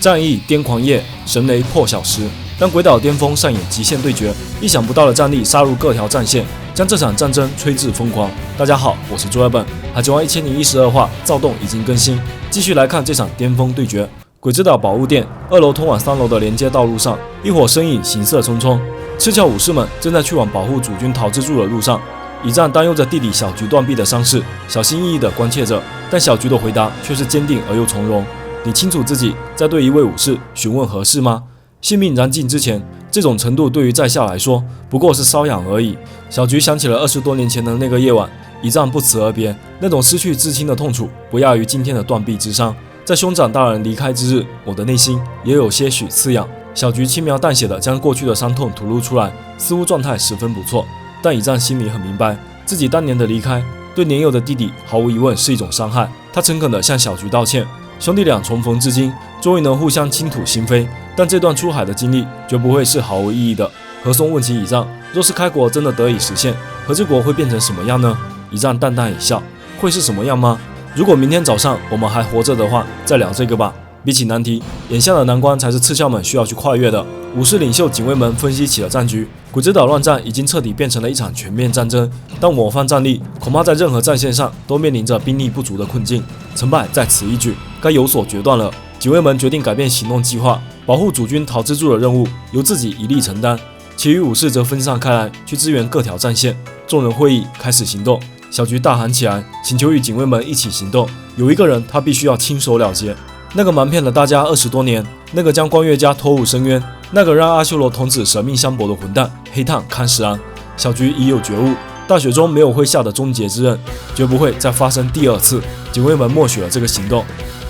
战役癫狂夜，神雷破晓时。当鬼岛巅峰上演极限对决，意想不到的战力杀入各条战线，将这场战争吹至疯狂。大家好，我是朱尔本，海贼王1012话躁动已经更新，继续来看这场巅峰对决。鬼之岛宝物殿2楼通往3楼的连接道路上，一伙身影行色匆匆，赤鞘武士们正在去往保护主君桃之助的路上。乙战担忧着弟弟小菊断臂的伤势，小心翼翼地关切着，但小菊的回答却是坚定而又从容。你清楚自己在对一位武士询问何事吗？性命燃尽之前，这种程度对于在下来说不过是瘙痒而已。小菊想起了20多年前的那个夜晚，一战不辞而别，那种失去至亲的痛楚不亚于今天的断臂之伤。在兄长大人离开之日，我的内心也有些许刺痒。小菊轻描淡写地将过去的伤痛吐露出来，似乎状态十分不错。但乙战心里很明白，自己当年的离开对年幼的弟弟毫无疑问是一种伤害。他诚恳地向小菊道歉。兄弟俩重逢至今，终于能互相倾吐心扉，但这段出海的经历绝不会是毫无意义的。何松问起乙战，若是开国真的得以实现，和之国会变成什么样呢？乙战淡淡一笑，会是什么样吗？如果明天早上我们还活着的话，再聊这个吧。比起难题，眼下的难关才是赤鞘们需要去跨越的。武士领袖警卫们分析起了战局，鬼之岛乱战已经彻底变成了一场全面战争，但我方战力恐怕在任何战线上都面临着兵力不足的困境，成败在此一举，该有所决断了。警卫们决定改变行动计划，保护主君桃之助的任务由自己一力承担，其余武士则分散开来去支援各条战线。众人会议开始行动，小菊大喊起来，请求与警卫们一起行动。有一个人他必须要亲手了结，那个瞒骗了大家20多年，那个将光月家拖入深渊，那个让阿修罗童子舍命相搏的混蛋黑炭康十郎。小菊已有觉悟，大雪中没有麾下的终结之刃，绝不会再发生第二次。警卫们默许了这个行动。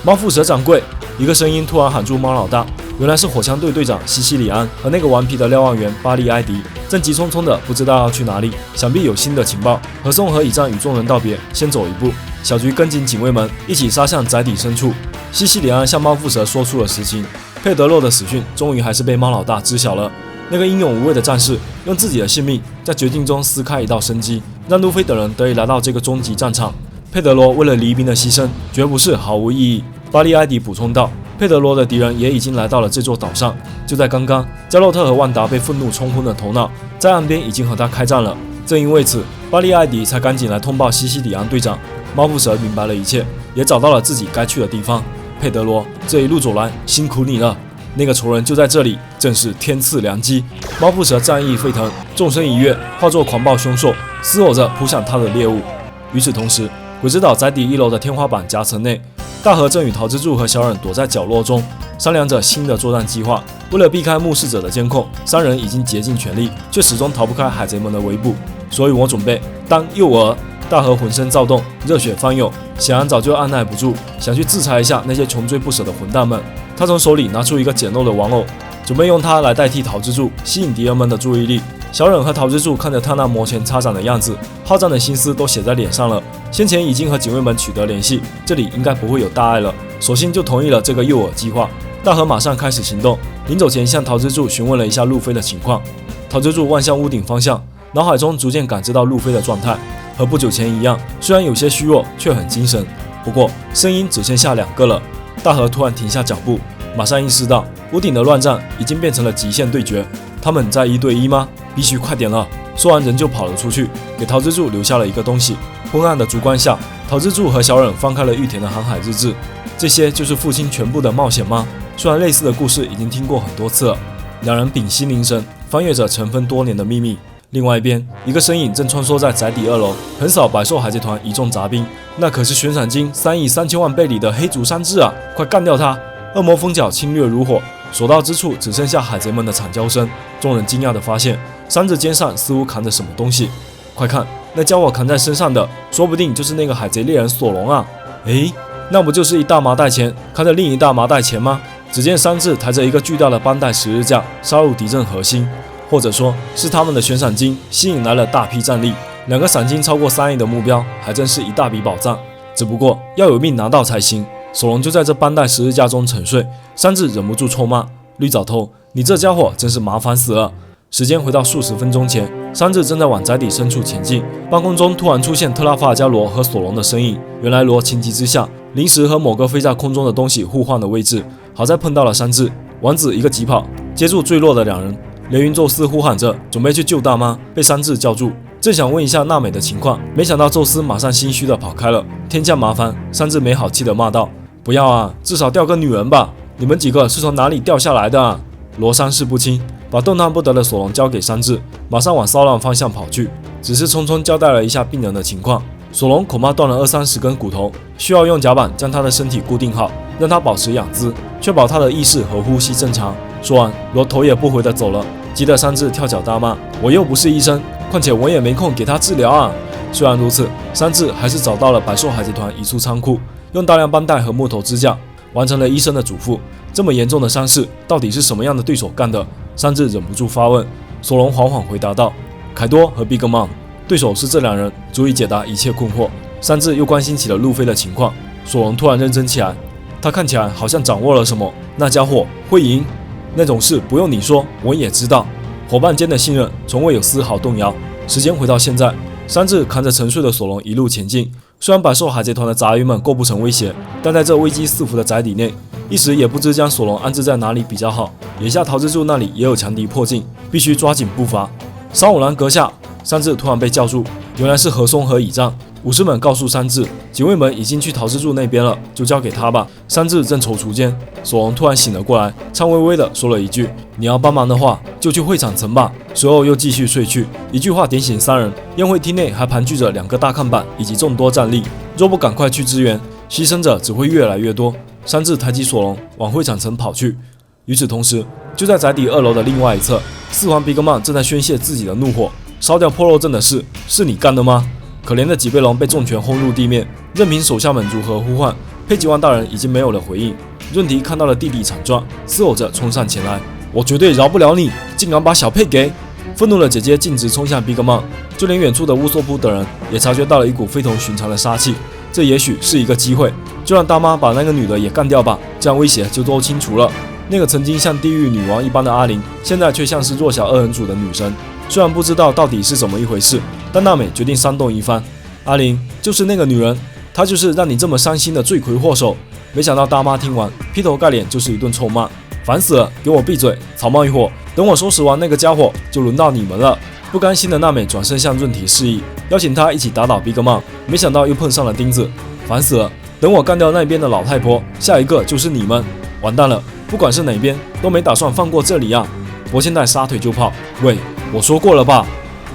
猫腹蛇掌柜，一个声音突然喊住猫老大，原来是火枪队队长西西里安和那个顽皮的瞭望员巴利埃迪，正急匆匆的不知道要去哪里，想必有新的情报。何松和乙战与众人道别，先走一步。小菊跟紧警卫们一起杀向宅邸深处。西西里安向猫腹蛇说出了实情，佩德洛的死讯终于还是被猫老大知晓了。那个英勇无畏的战士用自己的性命在绝境中撕开一道生机，让路飞等人得以来到这个终极战场。佩德罗为了黎兵的牺牲绝不是毫无意义。巴利埃迪补充道，佩德罗的敌人也已经来到了这座岛上，就在刚刚，加洛特和万达被愤怒冲昏了头脑，在岸边已经和他开战了。正因为此，巴利埃迪才赶紧来通报西西里安队长。猫腹蛇明白了一切，也找到了自己该去的地方。佩德罗，这一路走来辛苦你了，那个仇人就在这里，正是天赐良机。猫腹蛇战意沸腾，纵身一跃，化作狂暴凶兽，嘶吼着扑向他的猎物。与此同时，鬼之岛宅邸1楼的天花板夹层内，大和正与桃之助和小忍躲在角落中，商量着新的作战计划。为了避开目视者的监控，三人已经竭尽全力，却始终逃不开海贼们的围捕。所以我准备当诱饵。大和浑身躁动，热血翻涌，显然早就按耐不住，想去制裁一下那些穷追不舍的混蛋们。他从手里拿出一个简陋的玩偶，准备用它来代替桃之助，吸引敌人们的注意力。小忍和桃之助看着他那摩拳擦掌的样子，好战的心思都写在脸上了。先前已经和警卫们取得联系，这里应该不会有大碍了，索性就同意了这个诱饵计划。大和马上开始行动，临走前向桃之助询问了一下路飞的情况。桃之助望向屋顶方向，脑海中逐渐感知到路飞的状态。和不久前一样，虽然有些虚弱，却很精神。不过声音只剩下2个了。大和突然停下脚步，马上意识到屋顶的乱战已经变成了极限对决。他们在1对1吗？必须快点了！说完人就跑了出去，给桃之助留下了一个东西。昏暗的烛光下，桃之助和小忍翻开了玉田的航海日志。这些就是父亲全部的冒险吗？虽然类似的故事已经听过很多次了。两人屏息凝神，翻阅着尘封多年的秘密。另外一边，一个身影正穿梭在宅邸2楼，横扫百兽海贼团一众杂兵。那可是悬赏金3亿3千万倍里的黑竹山治啊！快干掉他！恶魔蜂角侵略如火，所到之处只剩下海贼们的惨叫声。众人惊讶地发现，山治肩上似乎扛着什么东西。快看，那家伙扛在身上的，说不定就是那个海贼猎人索隆啊！诶，那不就是一大麻袋钱扛着另一大麻袋钱吗？只见山治抬着一个巨大的bandai10日架杀入敌阵核心。或者说是他们的悬赏金吸引来了大批战力，2个赏金超过3亿的目标，还真是一大笔宝藏。只不过要有命拿到才行。索隆就在这bandai10日架中沉睡，山治忍不住臭骂：“绿藻头，你这家伙真是麻烦死了！”时间回到数十分钟前，山治正在往宅邸深处前进，半空中突然出现特拉法加罗和索隆的身影。原来罗情急之下临时和某个飞在空中的东西互换了位置，好在碰到了山治。王子一个急跑，接住坠落的两人。雷云宙斯呼喊着准备去救大妈，被山治叫住，正想问一下娜美的情况，没想到宙斯马上心虚的跑开了。天降麻烦，山治没好气的骂道：不要啊，至少钓个女人吧，你们几个是从哪里掉下来的啊？罗山事不清，把动弹不得的索隆交给山治，马上往骚乱方向跑去，只是匆匆交代了一下病人的情况。索隆恐怕断了20-30根骨头，需要用甲板将他的身体固定好，让他保持仰姿，确保他的意识和呼吸正常。说完，罗头也不回的走了。急得山治跳脚大骂：我又不是医生，况且我也没空给他治疗啊！虽然如此，山治还是找到了百兽海贼团一处仓库，用大量绷带和木头支架完成了医生的嘱咐。这么严重的伤势，到底是什么样的对手干的？山治忍不住发问。索隆缓缓回答道：凯多和 Big Mom， 对手是这两人，足以解答一切困惑。山治又关心起了路飞的情况。索隆突然认真起来，他看起来好像掌握了什么。那家伙会赢，那种事不用你说，我也知道。伙伴间的信任从未有丝毫动摇。时间回到现在，山治扛着沉睡的索隆一路前进。虽然百兽海贼团的杂鱼们构不成威胁，但在这危机四伏的宅邸内，一时也不知将索隆安置在哪里比较好。眼下桃之助那里也有强敌迫近，必须抓紧步伐。商务栏阁下，山治突然被叫住，原来是何松和倚仗。武士们告诉山治，警卫们已经去桃之助那边了，就交给他吧。山治正踌躇间，索隆突然醒了过来，颤巍巍地说了一句：你要帮忙的话，就去会场城吧。随后又继续睡去。一句话点醒三人。宴会厅内还盘踞着2个大看板以及众多战力，若不赶快去支援，牺牲者只会越来越多。山治抬起索隆往会场城跑去。与此同时，就在宅邸2楼的另外一侧，四皇比格曼正在宣泄自己的怒火。烧掉破漏阵的事是你干的吗？可怜的脊背龙被重拳轰入地面，任凭手下们如何呼唤，佩吉万大人已经没有了回应。润提看到了弟弟惨状，嘶吼着冲上前来：我绝对饶不了你，竟敢把小佩给……愤怒的姐姐径直冲向 Big Mom， 就连远处的乌索普等人也察觉到了一股非同寻常的杀气。这也许是一个机会，就让大妈把那个女的也干掉吧，这样威胁就都清楚了。那个曾经像地狱女王一般的阿玲，现在却像是弱小二人组的女神。虽然不知道到底是怎么一回事，但娜美决定煽动一番。阿玲就是那个女人，她就是让你这么伤心的罪魁祸首。没想到大妈听完，劈头盖脸就是一顿臭骂：烦死了，给我闭嘴！草帽一伙，等我收拾完那个家伙，就轮到你们了。不甘心的娜美转身向润体示意，邀请他一起打倒 Big Mom， 没想到又碰上了钉子。烦死了，等我干掉那边的老太婆，下一个就是你们。完蛋了，不管是哪边，都没打算放过这里啊！博千代撒腿就跑。喂，我说过了吧！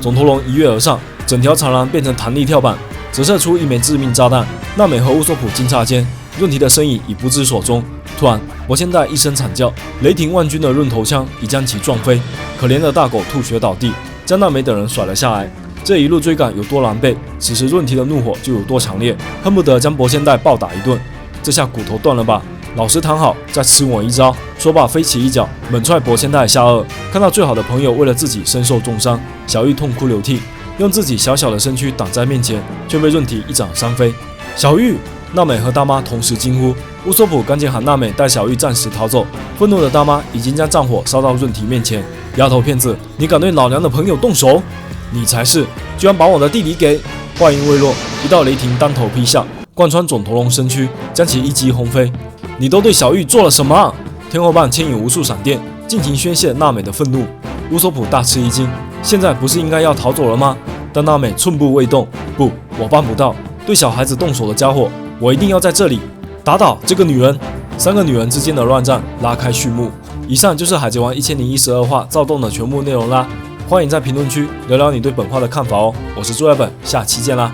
总头龙一跃而上，整条长廊变成弹力跳板，折射出一枚致命炸弹。娜美和乌索普惊诧间，润提的身影已不知所踪。突然，博千代一声惨叫，雷霆万钧的润头枪已将其撞飞。可怜的大狗吐血倒地，将娜美等人甩了下来。这一路追赶有多狼狈，此时润提的怒火就有多强烈，恨不得将博千代暴打一顿。这下骨头断了吧？老实躺好，再吃我一招！说罢，飞起一脚，猛踹博千代下颚。看到最好的朋友为了自己身受重伤，小玉痛哭流涕，用自己小小的身躯挡在面前，却被润体一掌扇飞。小玉！娜美和大妈同时惊呼。乌索普赶紧喊娜美带小玉暂时逃走。愤怒的大妈已经将战火烧到润体面前。丫头片子，你敢对老娘的朋友动手？你才是！居然把我的弟弟给……话音未落，一道雷霆当头劈下，贯穿总头龙身躯，将其一击轰飞。你都对小玉做了什么？天后棒牵引无数闪电，尽情宣泄娜美的愤怒。乌索普大吃一惊，现在不是应该要逃走了吗？但娜美寸步未动。不，我办不到。对小孩子动手的家伙，我一定要在这里打倒这个女人。3个女人之间的乱战拉开序幕。以上就是海贼王1012话躁动的全部内容啦。欢迎在评论区聊聊你对本话的看法哦。我是朱来本，下期见啦。